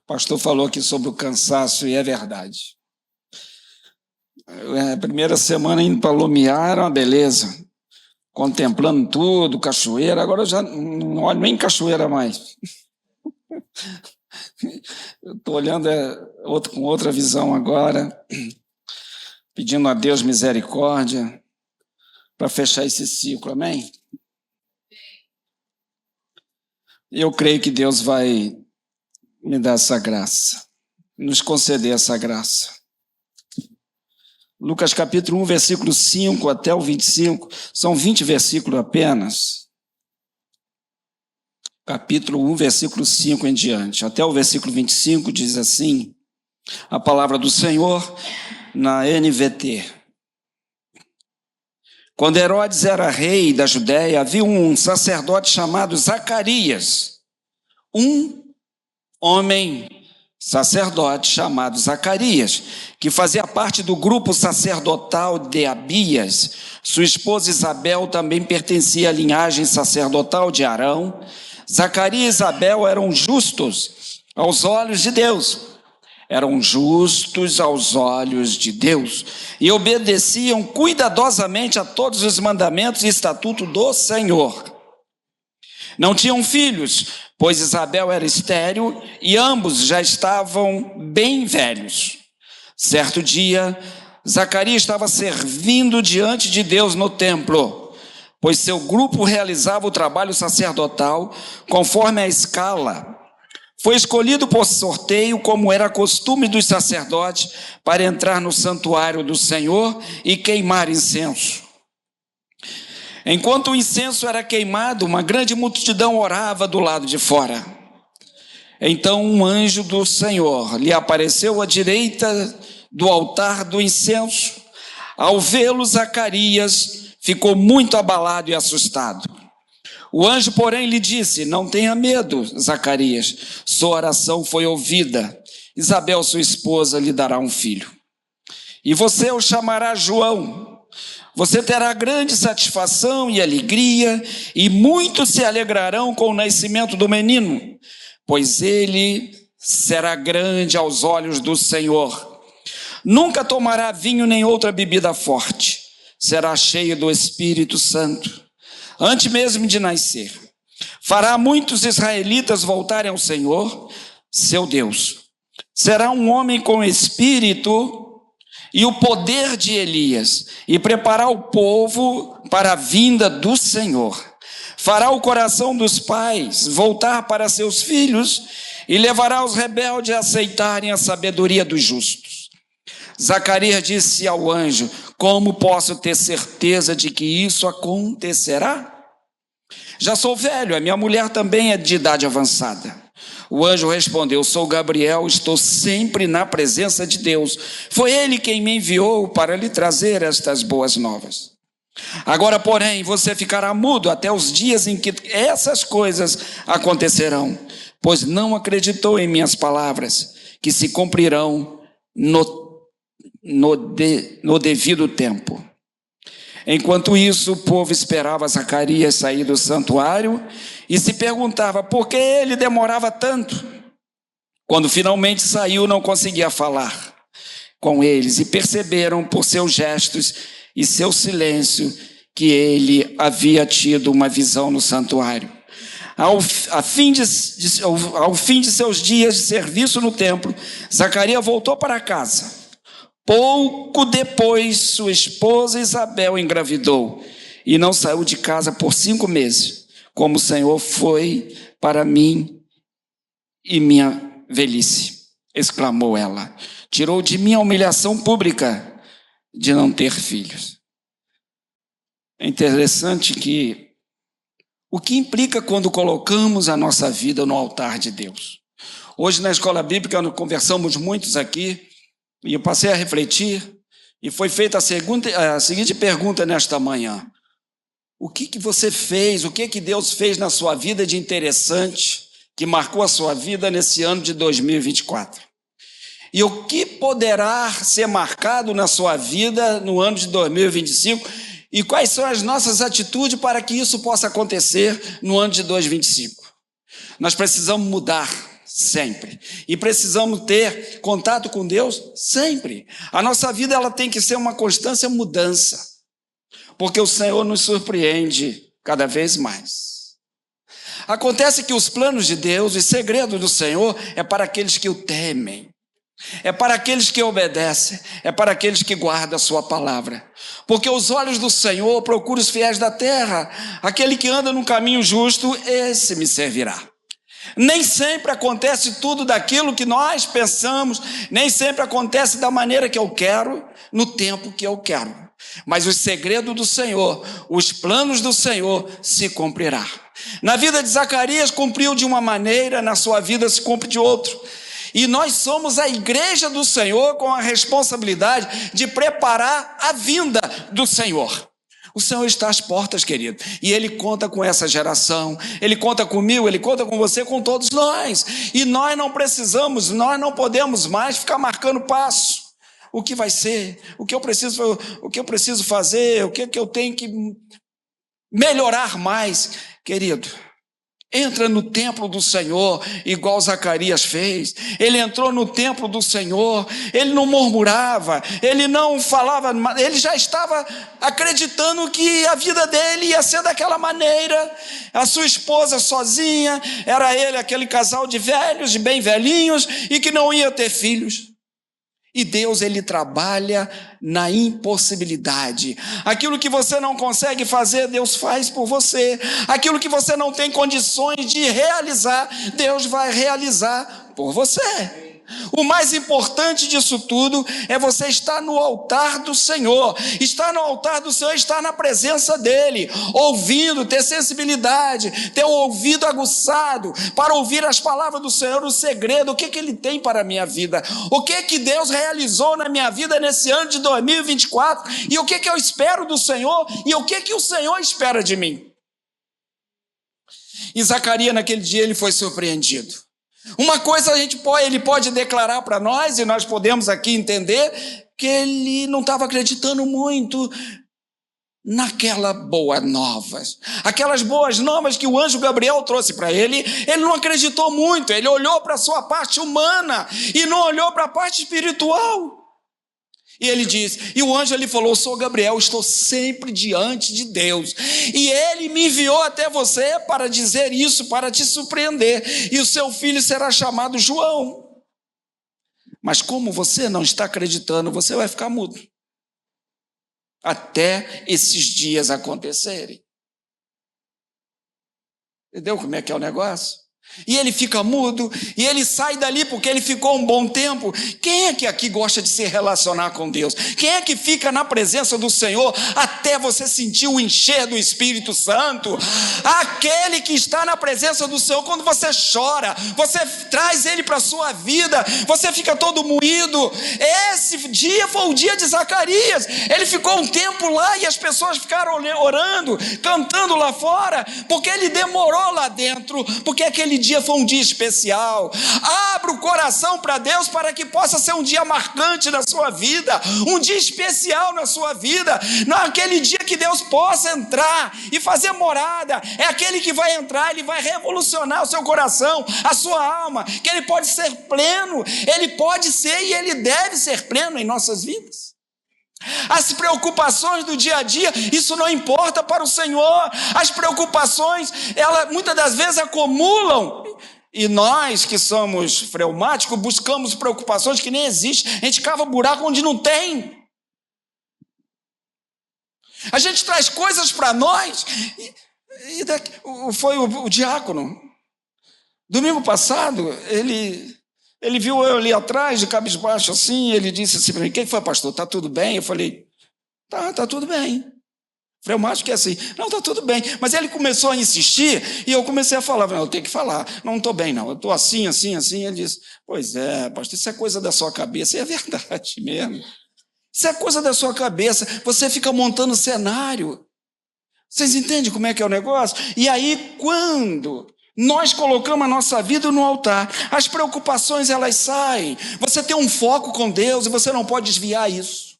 O pastor falou aqui sobre o cansaço e é verdade. A primeira semana indo para Lumiar era uma beleza, contemplando tudo, cachoeira. Agora eu já não olho nem cachoeira mais. Estou olhando com outra visão agora, pedindo a Deus misericórdia para fechar esse ciclo, amém? Eu creio que Deus vai me dar essa graça, nos conceder essa graça. Lucas capítulo 1, versículo 5 até o 25, são 20 versículos apenas. Capítulo 1, versículo 5 em diante, até o versículo 25 diz assim, a palavra do Senhor na NVT. Quando Herodes era rei da Judéia, havia um sacerdote chamado Zacarias, um homem sacerdote chamado Zacarias, que fazia parte do grupo sacerdotal de Abias. Sua esposa Isabel também pertencia à linhagem sacerdotal de Arão. Zacarias e Isabel eram justos aos olhos de Deus. Eram justos aos olhos de Deus e obedeciam cuidadosamente a todos os mandamentos e estatutos do Senhor. Não tinham filhos, pois Isabel era estéril e ambos já estavam bem velhos. Certo dia, Zacarias estava servindo diante de Deus no templo, pois seu grupo realizava o trabalho sacerdotal conforme a escala. Foi escolhido por sorteio, como era costume dos sacerdotes, para entrar no santuário do Senhor e queimar incenso. Enquanto o incenso era queimado, uma grande multidão orava do lado de fora. Então um anjo do Senhor lhe apareceu à direita do altar do incenso. Ao vê-lo, Zacarias ficou muito abalado e assustado. O anjo, porém, lhe disse: não tenha medo, Zacarias, sua oração foi ouvida. Isabel, sua esposa, lhe dará um filho. E você o chamará João. Você terá grande satisfação e alegria, e muitos se alegrarão com o nascimento do menino, pois ele será grande aos olhos do Senhor. Nunca tomará vinho nem outra bebida forte. Será cheio do Espírito Santo. Antes mesmo de nascer, fará muitos israelitas voltarem ao Senhor, seu Deus. Será um homem com espírito e o poder de Elias, e preparar o povo para a vinda do Senhor. Fará o coração dos pais voltar para seus filhos, e levará os rebeldes a aceitarem a sabedoria dos justos. Zacarias disse ao anjo: como posso ter certeza de que isso acontecerá? Já sou velho, a minha mulher também é de idade avançada. O anjo respondeu: sou Gabriel, estou sempre na presença de Deus. Foi ele quem me enviou para lhe trazer estas boas novas. Agora, porém, você ficará mudo até os dias em que essas coisas acontecerão, pois não acreditou em minhas palavras, que se cumprirão no devido tempo. Enquanto isso, o povo esperava Zacarias sair do santuário e se perguntava por que ele demorava tanto. Quando finalmente saiu, não conseguia falar com eles, e perceberam por seus gestos e seu silêncio que ele havia tido uma visão no santuário. Ao fim de seus dias de serviço no templo, Zacarias voltou para casa. Pouco depois, sua esposa Isabel engravidou e não saiu de casa por 5 meses, como o Senhor foi para mim e minha velhice, exclamou ela. Tirou de mim a humilhação pública de não ter filhos. É interessante que o que implica quando colocamos a nossa vida no altar de Deus. Hoje na escola bíblica nós conversamos muitos aqui, e eu passei a refletir, e foi feita a seguinte pergunta nesta manhã: o que você fez, o que Deus fez na sua vida de interessante, que marcou a sua vida nesse ano de 2024? E o que poderá ser marcado na sua vida no ano de 2025? E quais são as nossas atitudes para que isso possa acontecer no ano de 2025? Nós precisamos mudar, sempre. E precisamos ter contato com Deus sempre. A nossa vida ela tem que ser uma constância mudança, porque o Senhor nos surpreende cada vez mais. Acontece que os planos de Deus, os segredos do Senhor é para aqueles que o temem, é para aqueles que obedecem, é para aqueles que guardam a sua palavra. Porque os olhos do Senhor procuram os fiéis da terra, aquele que anda no caminho justo, esse me servirá. Nem sempre acontece tudo daquilo que nós pensamos, nem sempre acontece da maneira que eu quero, no tempo que eu quero. Mas o segredo do Senhor, os planos do Senhor se cumprirá. Na vida de Zacarias cumpriu de uma maneira, na sua vida se cumpre de outra. E nós somos a igreja do Senhor com a responsabilidade de preparar a vinda do Senhor. O Senhor está às portas, querido, e Ele conta com essa geração, Ele conta comigo, Ele conta com você, com todos nós. E nós não precisamos, nós não podemos mais ficar marcando passo. O que vai ser, o que eu preciso fazer, o que eu tenho que melhorar mais. Querido, entra no templo do Senhor, igual Zacarias fez. Ele entrou no templo do Senhor, ele não murmurava, ele não falava, ele já estava acreditando que a vida dele ia ser daquela maneira. A sua esposa sozinha, era ele aquele casal de velhos, de bem velhinhos, e que não ia ter filhos. E Deus, Ele trabalha na impossibilidade. Aquilo que você não consegue fazer, Deus faz por você. Aquilo que você não tem condições de realizar, Deus vai realizar por você. O mais importante disso tudo é você estar no altar do Senhor. Estar no altar do Senhor, estar na presença dEle, ouvindo, ter sensibilidade, ter o ouvido aguçado para ouvir as palavras do Senhor, o segredo, o que Ele tem para a minha vida, o que Deus realizou na minha vida nesse ano de 2024, e o que eu espero do Senhor, e o que o Senhor espera de mim. E Zacarias naquele dia ele foi surpreendido. Uma coisa ele pode declarar para nós, e nós podemos aqui entender, que ele não estava acreditando muito naquela boa novas. Aquelas boas novas que o anjo Gabriel trouxe para ele não acreditou muito, ele olhou para a sua parte humana e não olhou para a parte espiritual. E ele disse, e o anjo ele falou, sou Gabriel, estou sempre diante de Deus, e Ele me enviou até você para dizer isso, para te surpreender, e o seu filho será chamado João. Mas como você não está acreditando, você vai ficar mudo, até esses dias acontecerem. Entendeu como é que é o negócio? E ele fica mudo, e ele sai dali porque ele ficou um bom tempo. Quem é que aqui gosta de se relacionar com Deus? Quem é que fica na presença do Senhor até você sentir o encher do Espírito Santo? Aquele que está na presença do Senhor, quando você chora, você traz Ele para a sua vida, você fica todo moído. Esse dia foi o dia de Zacarias. Ele ficou um tempo lá e as pessoas ficaram orando, cantando lá fora, porque ele demorou lá dentro, porque aquele dia foi um dia especial. Abra o coração para Deus para que possa ser um dia marcante na sua vida, um dia especial na sua vida, naquele dia que Deus possa entrar e fazer morada. É aquele que vai entrar, ele vai revolucionar o seu coração, a sua alma, que ele pode ser pleno, ele pode ser e ele deve ser pleno em nossas vidas. As preocupações do dia a dia, isso não importa para o Senhor. As preocupações, elas muitas das vezes acumulam, e nós que somos fleumáticos buscamos preocupações que nem existem. A gente cava buraco onde não tem. A gente traz coisas para nós, foi o diácono domingo passado, ele viu eu ali atrás, de cabisbaixo assim, ele disse assim para mim, quem foi, pastor? Está tudo bem? Eu falei, tá tudo bem. Fleumático é assim, não, está tudo bem. Mas ele começou a insistir, e eu comecei a falar, eu tenho que falar, não estou bem não, eu estou assim. Ele disse, pois é, pastor, isso é coisa da sua cabeça. E é verdade mesmo. Isso é coisa da sua cabeça, você fica montando cenário. Vocês entendem como é que é o negócio? E aí, quando nós colocamos a nossa vida no altar, as preocupações elas saem. Você tem um foco com Deus e você não pode desviar isso.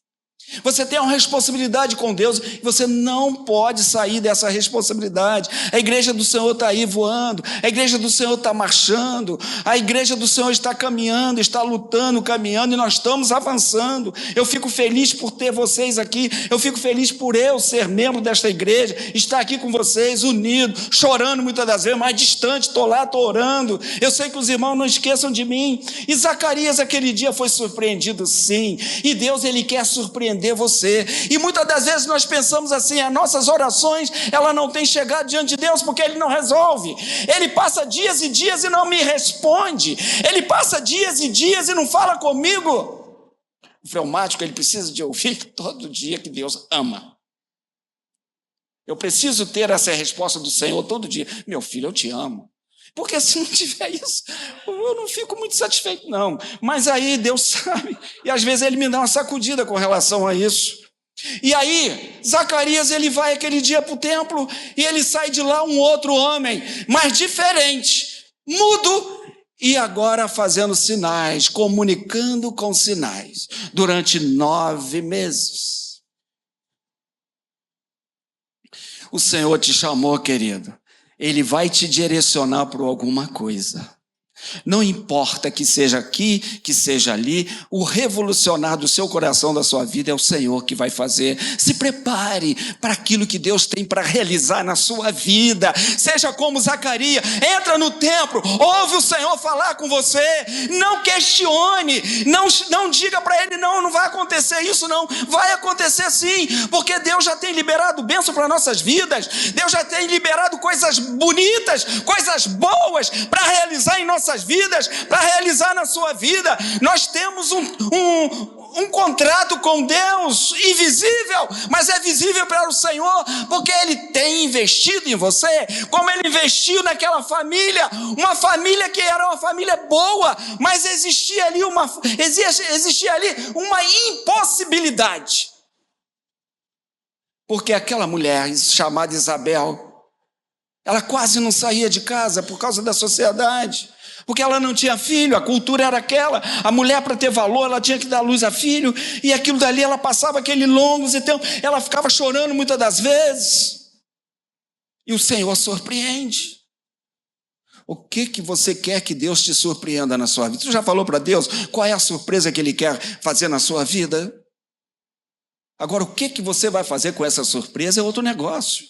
Você tem uma responsabilidade com Deus e você não pode sair dessa responsabilidade. A igreja do Senhor está aí voando, a igreja do Senhor está marchando, a igreja do Senhor está caminhando, está lutando, caminhando, e nós estamos avançando. Eu fico feliz por ter vocês aqui, eu fico feliz por eu ser membro desta igreja, estar aqui com vocês, unido, chorando muitas das vezes, mais distante, estou lá, estou orando. Eu sei que os irmãos não esqueçam de mim. E Zacarias aquele dia foi surpreendido, sim, e Deus, ele quer surpreender você. E muitas das vezes nós pensamos assim: as nossas orações, ela não tem chegado diante de Deus porque Ele não resolve. Ele passa dias e dias e não me responde. Ele passa dias e dias e não fala comigo. O fleumático, ele precisa de ouvir todo dia que Deus ama. Eu preciso ter essa resposta do Senhor todo dia: meu filho, eu te amo. Porque se não tiver isso, eu não fico muito satisfeito, não. Mas aí Deus sabe, e às vezes Ele me dá uma sacudida com relação a isso. E aí, Zacarias, ele vai aquele dia para o templo, e ele sai de lá um outro homem, mas diferente, mudo, e agora fazendo sinais, comunicando com sinais, durante 9 meses. O Senhor te chamou, querido. Ele vai te direcionar para alguma coisa. Não importa que seja aqui, que seja ali, o revolucionar do seu coração, da sua vida, é o Senhor que vai fazer. Se prepare para aquilo que Deus tem para realizar na sua vida. Seja como Zacarias, entra no templo, ouve o Senhor falar com você, não questione, não diga para ele: não vai acontecer isso, não. Vai acontecer sim, porque Deus já tem liberado bênção para nossas vidas, Deus já tem liberado coisas bonitas, coisas boas para realizar em nossas vidas, para realizar na sua vida. Nós temos um contrato com Deus invisível, mas é visível para o Senhor, porque Ele tem investido em você, como Ele investiu naquela família, uma família que era uma família boa, mas existia ali uma impossibilidade, porque aquela mulher chamada Isabel, ela quase não saía de casa por causa da sociedade, porque ela não tinha filho, a cultura era aquela: a mulher, para ter valor, ela tinha que dar luz a filho, e aquilo dali, ela passava aquele longos e tempo, ela ficava chorando muitas das vezes, e o Senhor surpreende. O que você quer que Deus te surpreenda na sua vida? Você já falou para Deus qual é a surpresa que Ele quer fazer na sua vida? Agora, o que você vai fazer com essa surpresa é outro negócio,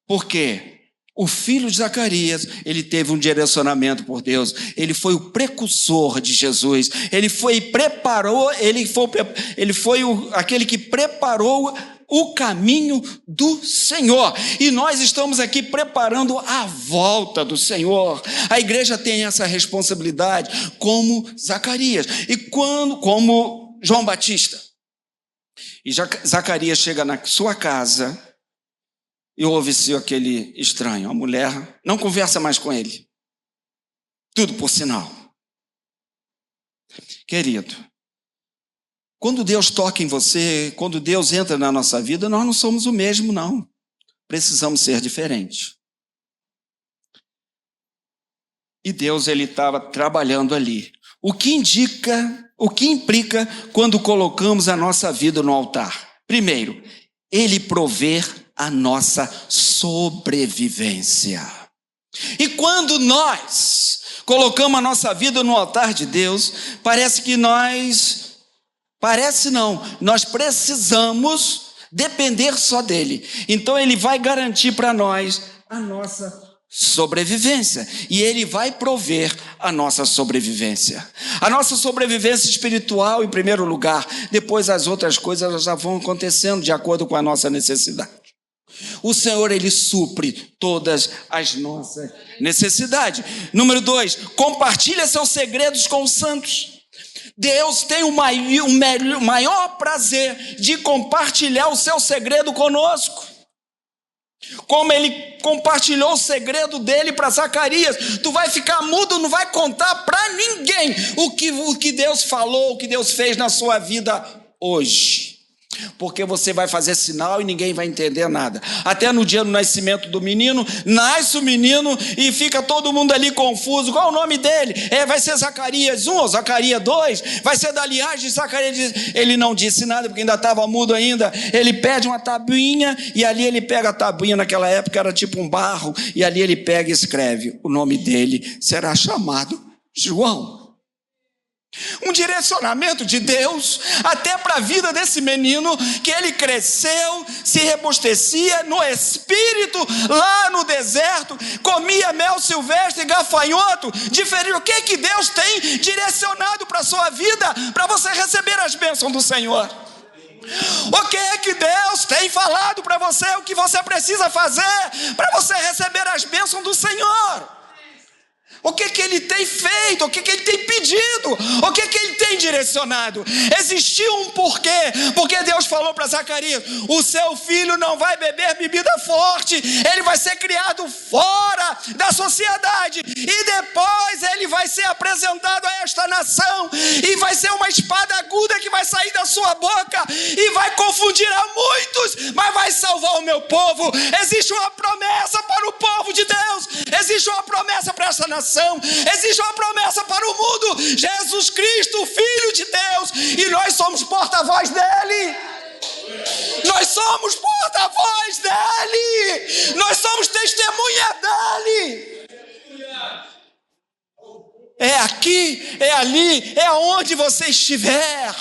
porque o filho de Zacarias, ele teve um direcionamento por Deus, ele foi o precursor de Jesus, ele foi aquele que preparou o caminho do Senhor, e nós estamos aqui preparando a volta do Senhor. A igreja tem essa responsabilidade, como Zacarias, e como João Batista. E Zacarias chega na sua casa, e ouve-se aquele estranho, a mulher não conversa mais com ele, tudo por sinal. Querido, quando Deus toca em você, quando Deus entra na nossa vida, nós não somos o mesmo, não. Precisamos ser diferentes. E Deus, ele estava trabalhando ali. O que implica quando colocamos a nossa vida no altar? Primeiro, Ele prover a nossa sobrevivência. E quando nós colocamos a nossa vida no altar de Deus, nós precisamos depender só dEle. Então Ele vai garantir para nós a nossa sobrevivência, e Ele vai prover a nossa sobrevivência. A nossa sobrevivência espiritual em primeiro lugar, depois as outras coisas elas já vão acontecendo de acordo com a nossa necessidade. O Senhor, Ele supre todas as nossas necessidades. Número 2, compartilha seus segredos com os santos. Deus tem o maior prazer de compartilhar o seu segredo conosco. Como Ele compartilhou o segredo dele para Zacarias. Tu vai ficar mudo, não vai contar para ninguém o que Deus falou, o que Deus fez na sua vida hoje. porque você vai fazer sinal e ninguém vai entender nada. Até no dia do nascimento do menino, nasce o menino e fica todo mundo ali confuso. Qual é o nome dele? Vai ser Zacarias 1 ou Zacarias 2? Vai ser da linhagem de Zacarias? Ele não disse nada, porque ainda estava mudo ainda. Ele pede uma tabuinha e ali ele pega a tabuinha, naquela época era tipo um barro, e ali ele pega e escreve: o nome dele será chamado João. Um direcionamento de Deus até para a vida desse menino, que ele cresceu, se robustecia no espírito lá no deserto, comia mel silvestre e gafanhoto. Diferente. O que Deus tem direcionado para a sua vida, para você receber as bênçãos do Senhor? O que Deus tem falado para você, o que você precisa fazer para você receber as bênçãos do Senhor? O que Ele tem feito? O que Ele tem pedido? O que Ele tem direcionado? Existiu um porquê. Porque Deus falou para Zacarias: o seu filho não vai beber bebida forte, ele vai ser criado fora da sociedade, e depois ele vai ser apresentado a esta nação, e vai ser uma espada aguda que vai sair da sua boca, e vai confundir a muitos, mas vai salvar o meu povo. Existe uma promessa para o povo de Deus, existe uma promessa para essa nação, existe uma promessa para o mundo: Jesus Cristo, Filho de Deus, e nós somos porta-voz dele. Nós somos porta-voz dele, nós somos testemunha dele. É aqui, é ali, é aonde você estiver.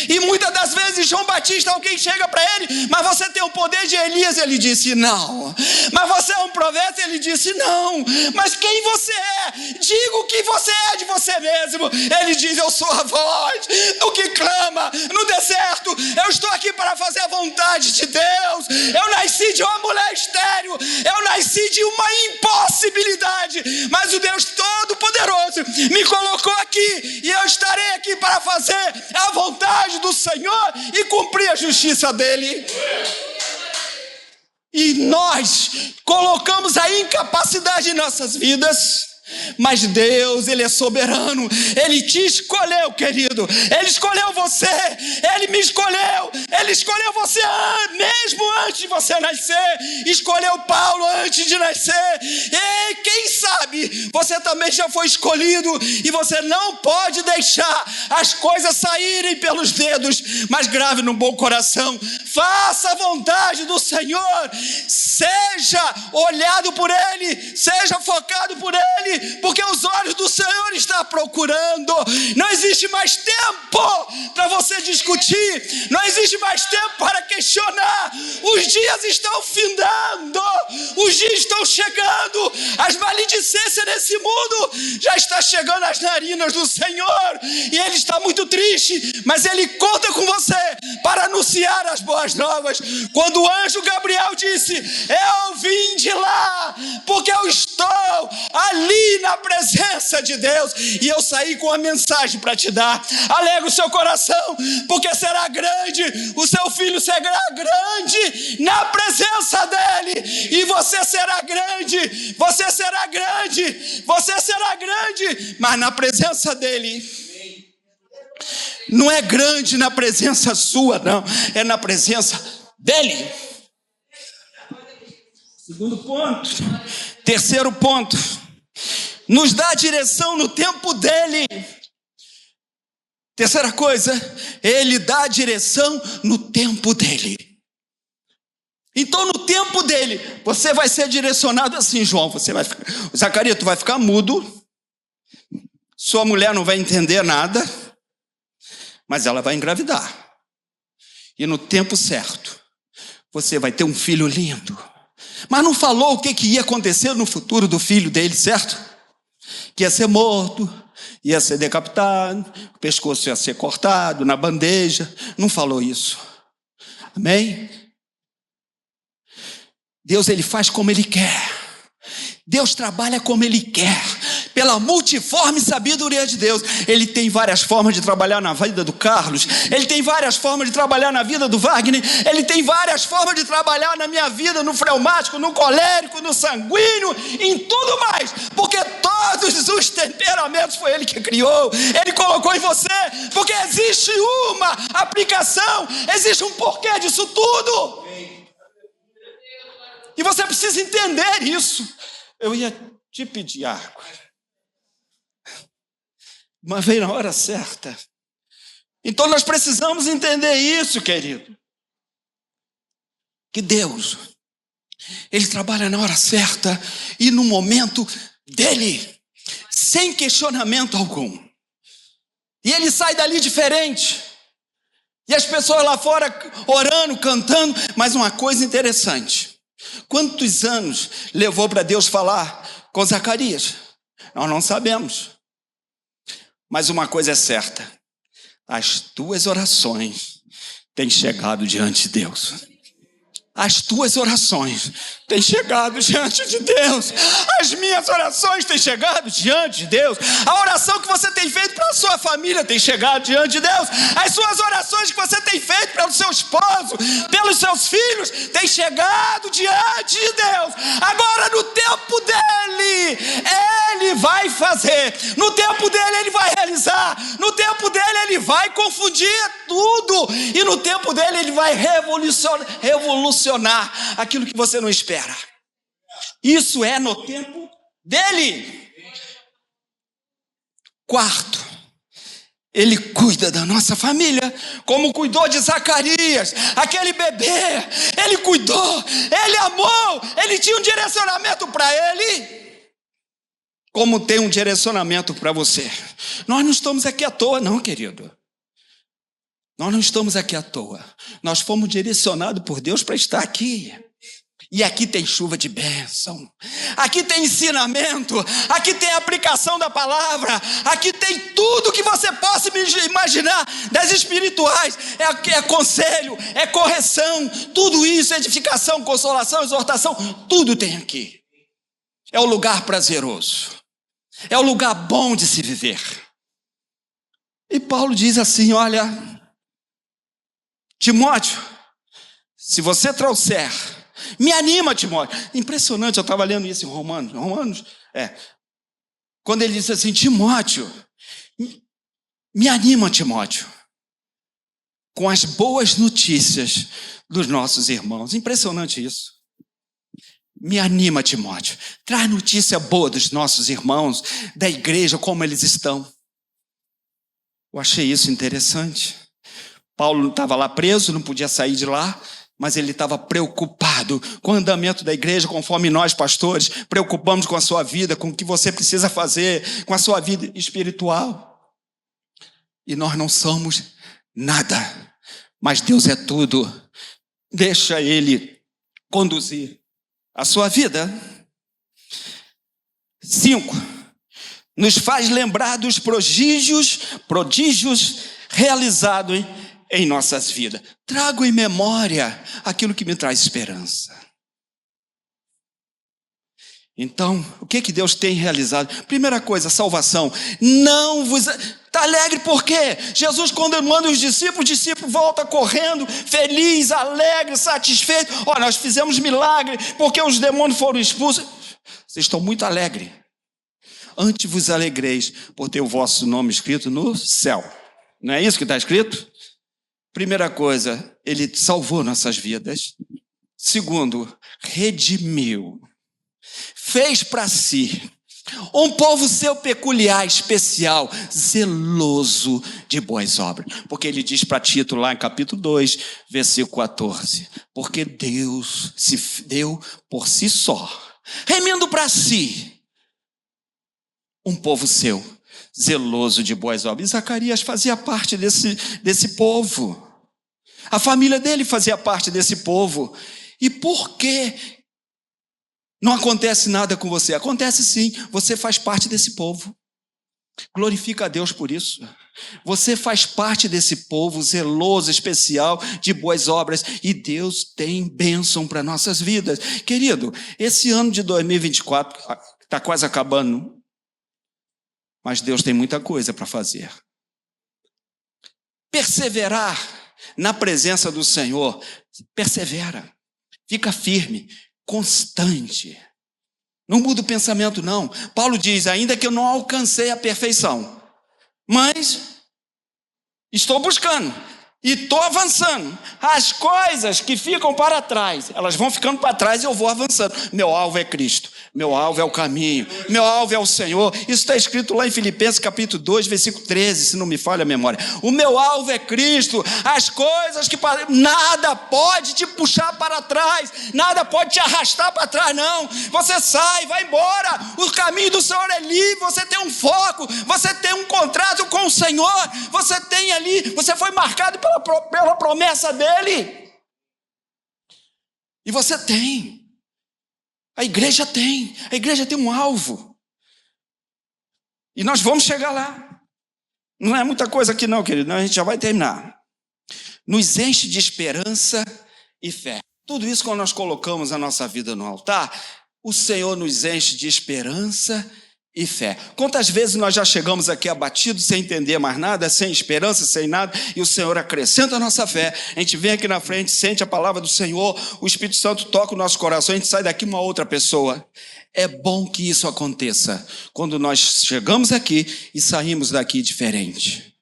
E muitas das vezes João Batista, alguém chega para ele: mas você tem o poder de Elias? Ele disse: não. Mas você é um profeta? Ele disse: não. Mas quem você é? Diga o que você é de você mesmo. Ele diz: eu sou a voz do que clama no deserto. Eu estou aqui para fazer a vontade de Deus. Eu nasci de uma mulher estéril, eu nasci de uma impossibilidade, mas o Deus Todo-Poderoso me colocou aqui, e eu estarei aqui para fazer a vontade do Senhor e cumprir a justiça dele. E nós colocamos a incapacidade em nossas vidas, mas Deus, Ele é soberano. Ele te escolheu, querido. Ele escolheu você, Ele me escolheu. Ele escolheu você mesmo antes de você nascer. Escolheu Paulo antes de nascer. E quem sabe você também já foi escolhido, e você não pode deixar as coisas saírem pelos dedos, mas grave no bom coração: faça a vontade do Senhor, seja olhado por Ele, seja focado por Ele, porque os olhos do Senhor estão procurando. Não existe mais tempo para você discutir, não existe mais tempo para questionar. Os dias estão findando, os dias estão chegando, as maledicências nesse mundo já está chegando às narinas do Senhor, e Ele está muito triste, mas Ele conta com você para anunciar as boas novas. Quando o anjo Gabriel disse: eu vim de lá, porque eu estou ali na presença de Deus, e eu saí com a mensagem para te dar. Alegra o seu coração, porque será grande, o seu filho será grande na presença dele, e você será grande, você será grande, você será grande, mas na presença dele. Não é grande na presença sua, não, é na presença dele. Segundo ponto. Terceiro ponto: nos dá direção no tempo dele. Terceira coisa: ele dá direção no tempo dele. Então, no tempo dele, você vai ser direcionado assim, João. Você vai ficar, Zacarias, tu vai ficar mudo, sua mulher não vai entender nada, mas ela vai engravidar, e no tempo certo você vai ter um filho lindo. Mas não falou o que ia acontecer no futuro do filho dele, certo? Que ia ser morto, ia ser decapitado, o pescoço ia ser cortado na bandeja. Não falou isso. Amém? Deus, Ele faz como Ele quer. Deus trabalha como Ele quer, pela multiforme sabedoria de Deus. Ele tem várias formas de trabalhar na vida do Carlos, Ele tem várias formas de trabalhar na vida do Wagner, Ele tem várias formas de trabalhar na minha vida, no fleumático, no colérico, no sanguíneo, em tudo mais, porque todas Todos os temperamentos foi Ele que criou. Ele colocou em você, porque existe uma aplicação, existe um porquê disso tudo. E você precisa entender isso. Eu ia te pedir água, mas veio na hora certa. Então nós precisamos entender isso, querido. Que Deus, Ele trabalha na hora certa e no momento dEle, sem questionamento algum. E Ele sai dali diferente. E as pessoas lá fora orando, cantando. Mas uma coisa interessante. Quantos anos levou para Deus falar com Zacarias? Nós não sabemos. Mas uma coisa é certa. As tuas orações têm chegado diante de Deus. As tuas orações têm chegado diante de Deus. As minhas orações têm chegado diante de Deus. A oração que você tem feito para a sua família tem chegado diante de Deus. As suas orações que você tem feito pelo seu esposo, pelos seus filhos, têm chegado diante de Deus. Agora, no tempo dEle, Ele vai fazer. No tempo dEle, Ele vai realizar. No tempo dEle, Ele vai confundir tudo. E no tempo dEle, Ele vai revolucionar aquilo que você não espera. Isso é no tempo dEle. Quarto, Ele cuida da nossa família, como cuidou de Zacarias, aquele bebê. Ele cuidou, Ele amou, Ele tinha um direcionamento para ele, como tem um direcionamento para você. Nós não estamos aqui à toa, não, querido. Nós não estamos aqui à toa. Nós fomos direcionados por Deus para estar aqui. E aqui tem chuva de bênção. Aqui tem ensinamento. Aqui tem aplicação da palavra. Aqui tem tudo que você possa imaginar das espirituais. É conselho, é correção. Tudo isso, edificação, consolação, exortação. Tudo tem aqui. É o lugar prazeroso. É o lugar bom de se viver. E Paulo diz assim, olha... Timóteo, se você trouxer, me anima, Timóteo. Impressionante, eu estava lendo isso em Romanos, quando ele disse assim, Timóteo, me anima, Timóteo, com as boas notícias dos nossos irmãos. Impressionante isso. Me anima, Timóteo, traz notícia boa dos nossos irmãos, da igreja, como eles estão. Eu achei isso interessante. Paulo estava lá preso, não podia sair de lá, mas ele estava preocupado com o andamento da igreja, conforme nós, pastores, preocupamos com a sua vida, com o que você precisa fazer, com a sua vida espiritual. E nós não somos nada, mas Deus é tudo. Deixa Ele conduzir a sua vida. 5. Nos faz lembrar dos prodígios realizados em nossas vidas. Trago em memória aquilo que me traz esperança. Então, o que Deus tem realizado? Primeira coisa, salvação. Não vos... Está alegre por quê? Jesus, quando manda os discípulos voltam correndo, feliz, alegre, satisfeito. Ó, nós fizemos milagre, porque os demônios foram expulsos. Vocês estão muito alegres. Antes vos alegreis por ter o vosso nome escrito no céu. Não é isso que está escrito? Primeira coisa, Ele salvou nossas vidas. Segundo, redimiu. Fez para si um povo seu peculiar, especial, zeloso de boas obras. Porque ele diz para Tito lá em capítulo 2, versículo 14. Porque Deus se deu por si só, remindo para si um povo seu, zeloso de boas obras. E Zacarias fazia parte desse povo. A família dele fazia parte desse povo. E por que não acontece nada com você? Acontece sim, você faz parte desse povo. Glorifica a Deus por isso. Você faz parte desse povo zeloso, especial, de boas obras. E Deus tem bênção para nossas vidas. Querido, esse ano de 2024 está quase acabando. Mas Deus tem muita coisa para fazer. Perseverar na presença do Senhor, persevera, fica firme, constante. Não muda o pensamento, não. Paulo diz, ainda que eu não alcancei a perfeição, mas estou buscando e estou avançando. As coisas que ficam para trás, elas vão ficando para trás e eu vou avançando. Meu alvo é Cristo, meu alvo é o caminho, meu alvo é o Senhor. Isso está escrito lá em Filipenses capítulo 2, versículo 13, se não me falha a memória. O meu alvo é Cristo. As coisas que... Nada pode te puxar para trás, nada pode te arrastar para trás, não. Você sai, vai embora. O caminho do Senhor é livre. Você tem um foco, você tem um contrato com o Senhor, você tem ali, você foi marcado pela promessa dele. E você tem. A igreja tem um alvo. E nós vamos chegar lá. Não é muita coisa aqui não, querido, não, a gente já vai terminar. Nos enche de esperança e fé. Tudo isso quando nós colocamos a nossa vida no altar, o Senhor nos enche de esperança e fé. Quantas vezes nós já chegamos aqui abatidos, sem entender mais nada, sem esperança, sem nada, e o Senhor acrescenta a nossa fé. A gente vem aqui na frente, sente a palavra do Senhor, o Espírito Santo toca o nosso coração, a gente sai daqui uma outra pessoa. É bom que isso aconteça, quando nós chegamos aqui e saímos daqui diferente.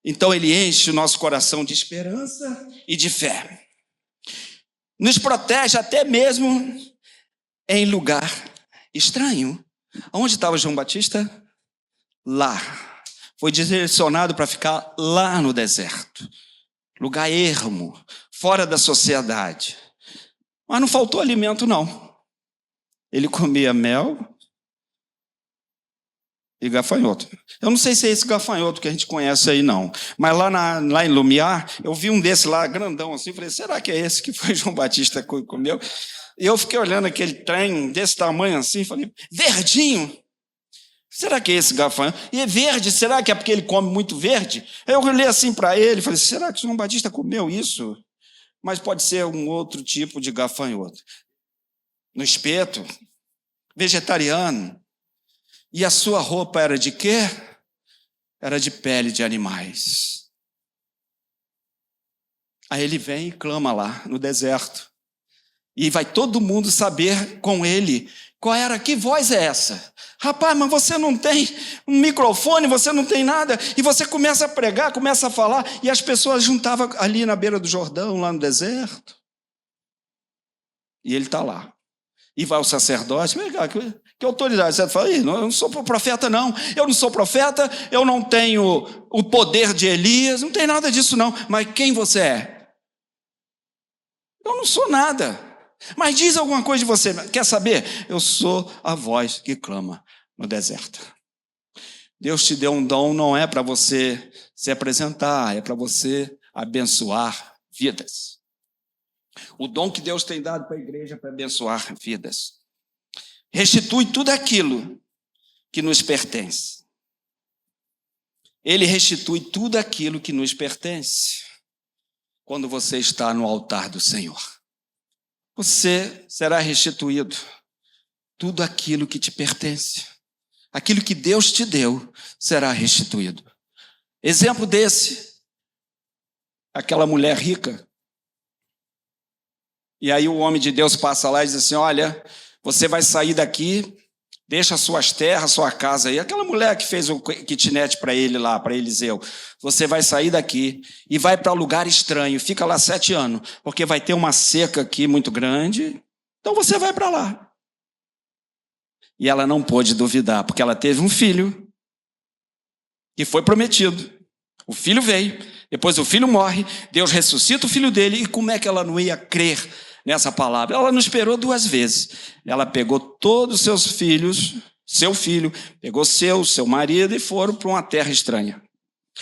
Então ele enche o nosso coração de esperança e de fé. Nos protege até mesmo em lugar estranho. Onde estava João Batista? Lá. Foi direcionado para ficar lá no deserto. Lugar ermo, fora da sociedade. Mas não faltou alimento, não. Ele comia mel e gafanhoto. Eu não sei se é esse gafanhoto que a gente conhece aí, não. Mas lá em Lumiar, eu vi um desse lá, grandão assim. Falei, será que é esse que foi João Batista que comeu? E eu fiquei olhando aquele trem desse tamanho assim, falei, verdinho, será que é esse gafanhoto? E é verde, será que é porque ele come muito verde? Eu olhei assim para ele, falei, será que o João Batista comeu isso? Mas pode ser um outro tipo de gafanhoto. No espeto, vegetariano. E a sua roupa era de quê? Era de pele de animais. Aí ele vem e clama lá no deserto. E vai todo mundo saber com ele que voz é essa? Rapaz, mas você não tem um microfone, você não tem nada. E você começa a pregar, começa a falar, e as pessoas juntavam ali na beira do Jordão, lá no deserto. E ele está lá. E vai o sacerdote, que autoridade? Você fala, eu não sou profeta, não. Eu não sou profeta, eu não tenho o poder de Elias, não tem nada disso, não. Mas quem você é? Eu não sou nada. Mas diz alguma coisa de você. Quer saber? Eu sou a voz que clama no deserto. Deus te deu um dom, não é para você se apresentar, é para você abençoar vidas. O dom que Deus tem dado para a igreja é para abençoar vidas. Restitui tudo aquilo que nos pertence. Ele restitui tudo aquilo que nos pertence quando você está no altar do Senhor. Você será restituído tudo aquilo que te pertence. Aquilo que Deus te deu será restituído. Exemplo desse, aquela mulher rica. E aí o homem de Deus passa lá e diz assim, olha, você vai sair daqui, deixa suas terras, sua casa aí. Aquela mulher que fez o kitnet para ele lá, para Eliseu. Você vai sair daqui e vai para um lugar estranho. Fica lá 7 anos, porque vai ter uma seca aqui muito grande. Então você vai para lá. E ela não pôde duvidar, porque ela teve um filho que foi prometido. O filho veio, depois o filho morre, Deus ressuscita o filho dele. E como é que ela não ia crer nessa palavra? Ela não esperou 2 vezes. Ela pegou todos os seus filhos, seu filho, pegou seu marido e foram para uma terra estranha.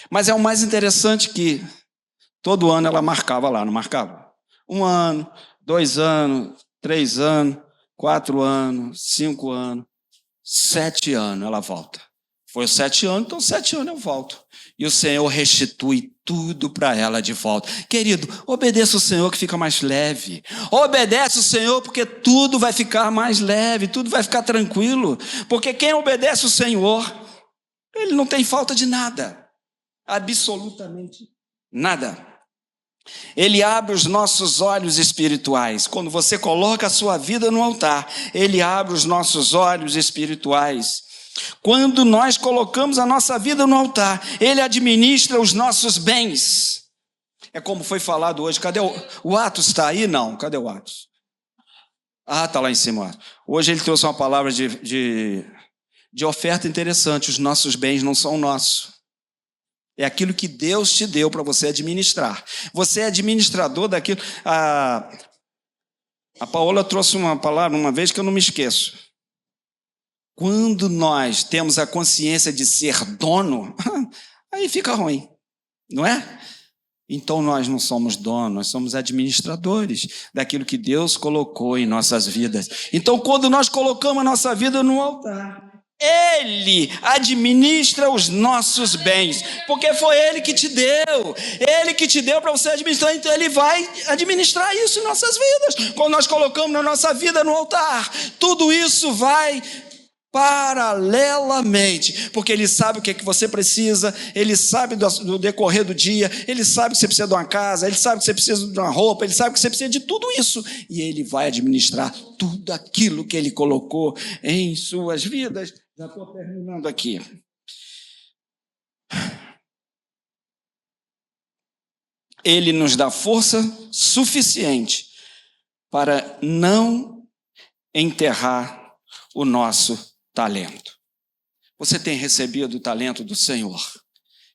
Mas é o mais interessante que todo ano ela marcava lá, não marcava? 1 ano, 2 anos, 3 anos, 4 anos, 5 anos, 7 anos ela volta. Foi 7 anos, então 7 anos eu volto. E o Senhor restitui tudo para ela de volta. Querido, obedeça o Senhor que fica mais leve. Obedece o Senhor porque tudo vai ficar mais leve, tudo vai ficar tranquilo. Porque quem obedece o Senhor, ele não tem falta de nada. Absolutamente nada. Ele abre os nossos olhos espirituais. Quando você coloca a sua vida no altar, Ele abre os nossos olhos espirituais. Quando nós colocamos a nossa vida no altar, Ele administra os nossos bens. É como foi falado hoje. Cadê o Atos? Está aí? Não. Cadê o Atos? Ah, está lá em cima. Hoje ele trouxe uma palavra de oferta interessante. Os nossos bens não são nossos. É aquilo que Deus te deu para você administrar. Você é administrador daquilo. A Paola trouxe uma palavra uma vez que eu não me esqueço. Quando nós temos a consciência de ser dono, aí fica ruim, não é? Então nós não somos donos, nós somos administradores daquilo que Deus colocou em nossas vidas. Então quando nós colocamos a nossa vida no altar, Ele administra os nossos bens, porque foi Ele que te deu para você administrar, então Ele vai administrar isso em nossas vidas. Quando nós colocamos a nossa vida no altar, tudo isso vai paralelamente, porque Ele sabe o que é que você precisa, Ele sabe do decorrer do dia, Ele sabe que você precisa de uma casa, Ele sabe que você precisa de uma roupa, Ele sabe que você precisa de tudo isso, e Ele vai administrar tudo aquilo que Ele colocou em suas vidas. Já estou terminando aqui. Ele nos dá força suficiente para não enterrar o nosso talento. Você tem recebido o talento do Senhor.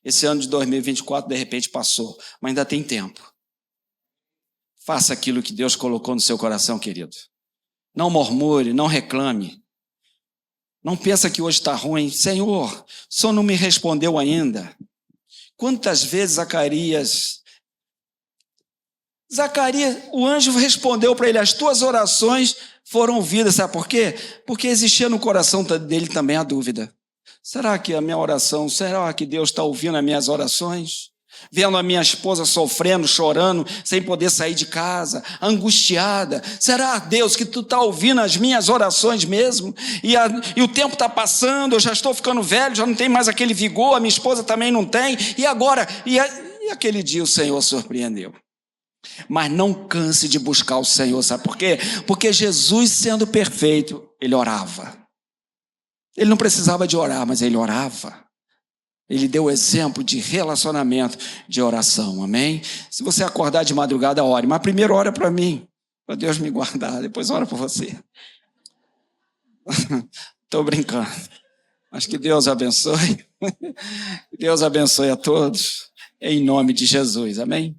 Esse ano de 2024 de repente passou, mas ainda tem tempo. Faça aquilo que Deus colocou no seu coração, querido. Não murmure, não reclame. Não pensa que hoje está ruim. Senhor, o Senhor não me respondeu ainda. Quantas vezes Zacarias, o anjo respondeu para ele, as tuas orações foram ouvidas, sabe por quê? Porque existia no coração dele também a dúvida. Será que a minha oração, será que Deus está ouvindo as minhas orações? Vendo a minha esposa sofrendo, chorando, sem poder sair de casa, angustiada. Será, Deus, que tu está ouvindo as minhas orações mesmo? E o tempo está passando, eu já estou ficando velho, já não tenho mais aquele vigor, a minha esposa também não tem. E agora? E aquele dia o Senhor surpreendeu. Mas não canse de buscar o Senhor, sabe por quê? Porque Jesus, sendo perfeito, Ele orava. Ele não precisava de orar, mas Ele orava. Ele deu exemplo de relacionamento, de oração, amém? Se você acordar de madrugada, ore, mas primeiro ora para mim, para Deus me guardar, depois ora para você. Estou brincando, mas que Deus abençoe, Deus abençoe a todos, em nome de Jesus, amém?